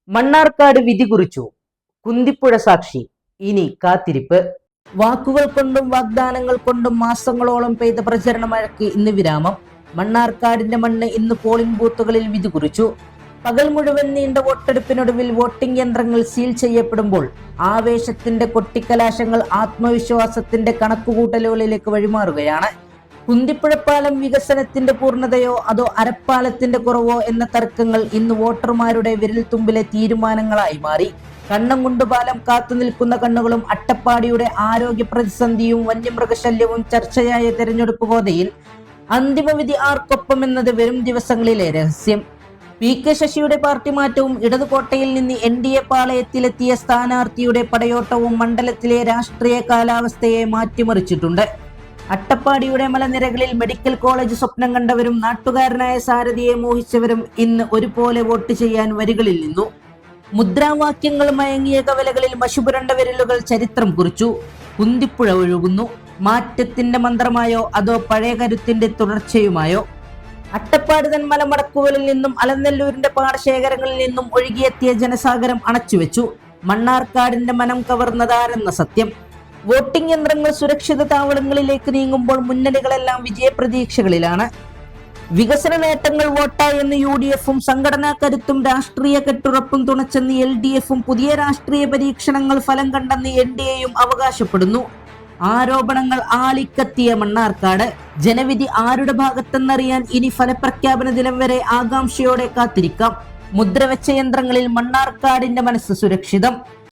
മണ്ണാർക്കാട് വിധി കുറിച്ചു. കുന്തിപ്പുഴ സാക്ഷി. ഇനി കാത്തിരിപ്പ്. വാക്കുകൾ കൊണ്ടും വാഗ്ദാനങ്ങൾ കൊണ്ടും മാസങ്ങളോളം പെയ്ത പ്രചരണ മഴയ്ക്ക് ഇന്ന് വിരാമം. മണ്ണാർക്കാടിന്റെ മണ്ണ് ഇന്ന് പോളിംഗ് ബൂത്തുകളിൽ വിധി കുറിച്ചു. പകൽ മുഴുവൻ നീണ്ട വോട്ടെടുപ്പിനൊടുവിൽ വോട്ടിംഗ് യന്ത്രങ്ങൾ സീൽ ചെയ്യപ്പെടുമ്പോൾ ആവേശത്തിന്റെ കൊട്ടിക്കലാശങ്ങൾ ആത്മവിശ്വാസത്തിന്റെ കണക്കുകൂട്ടലുകളിലേക്ക് വഴിമാറുകയാണ്. കുന്തിപ്പുഴപ്പാലം വികസനത്തിന്റെ പൂർണ്ണതയോ അതോ അരപ്പാലത്തിന്റെ കുറവോ എന്ന തർക്കങ്ങൾ ഇന്ന് വോട്ടർമാരുടെ വിരൽത്തുമ്പിലെ തീരുമാനങ്ങളായി മാറി. കണ്ണംകുണ്ടുപാലം കാത്തു നിൽക്കുന്ന കണ്ണുകളും അട്ടപ്പാടിയുടെ ആരോഗ്യ പ്രതിസന്ധിയും വന്യമൃഗശല്യവും ചർച്ചയായ തെരഞ്ഞെടുപ്പ് ഗോതയിൽ അന്തിമവിധി ആർക്കൊപ്പം എന്നത് വരും ദിവസങ്ങളിലെ രഹസ്യം. പി.കെ. ശശിയുടെ പാർട്ടി മാറ്റവും ഇടതുകോട്ടയിൽ നിന്ന് എൻ.ഡി.എ പാളയത്തിലെത്തിയ സ്ഥാനാർത്ഥിയുടെ പടയോട്ടവും മണ്ഡലത്തിലെ രാഷ്ട്രീയ കാലാവസ്ഥയെ മാറ്റിമറിച്ചിട്ടുണ്ട്. അട്ടപ്പാടിയുടെ മലനിരകളിൽ മെഡിക്കൽ കോളേജ് സ്വപ്നം കണ്ടവരും നാട്ടുകാരനായ സാരഥിയെ മോഹിച്ചവരും ഇന്ന് ഒരുപോലെ വോട്ട് ചെയ്യാൻ വരികളിൽ നിന്നു. മുദ്രാവാക്യങ്ങൾ മയങ്ങിയ കവലകളിൽ മഷുപുരണ്ട വിരലുകൾ ചരിത്രം കുറിച്ചു. കുന്തിപ്പുഴ ഒഴുകുന്നു. മാറ്റത്തിന്റെ മന്ത്രമായോ അതോ പഴയ കരുത്തിന്റെ തുടർച്ചയുമായോ? അട്ടപ്പാടി തൻ മലമടക്കുകളിൽ നിന്നും അലനെല്ലൂരിന്റെ പാടശേഖരങ്ങളിൽ നിന്നും ഒഴുകിയെത്തിയ ജനസാഗരം അണച്ചുവെച്ചു. മണ്ണാർക്കാടിന്റെ മനം കവർന്നതാരെന്ന സത്യം. വോട്ടിംഗ് യന്ത്രങ്ങൾ സുരക്ഷിത താവളങ്ങളിലേക്ക് നീങ്ങുമ്പോൾ മുന്നണികളെല്ലാം വിജയപ്രതീക്ഷകളിലാണ്. വികസന നേട്ടങ്ങൾ വോട്ടായെന്ന് UDF-ഉം സംഘടനാ കരുത്തും രാഷ്ട്രീയ കെട്ടുറപ്പും തുണച്ചെന്ന് LDF-ഉം പുതിയ രാഷ്ട്രീയ പരീക്ഷണങ്ങൾ ഫലം കണ്ടെന്ന് NDA-യും അവകാശപ്പെടുന്നു. ആരോപണങ്ങൾ ആളിക്കത്തിയ മണ്ണാർക്കാട്. ജനവിധി ആരുടെ ഭാഗത്തെന്നറിയാൻ ഇനി ഫലപ്രഖ്യാപന ദിനം വരെ ആകാംക്ഷയോടെ കാത്തിരിക്കാം. മുദ്രവെച്ച യന്ത്രങ്ങളിൽ മണ്ണാർക്കാടിന്റെ മനസ്സ് സുരക്ഷിതം.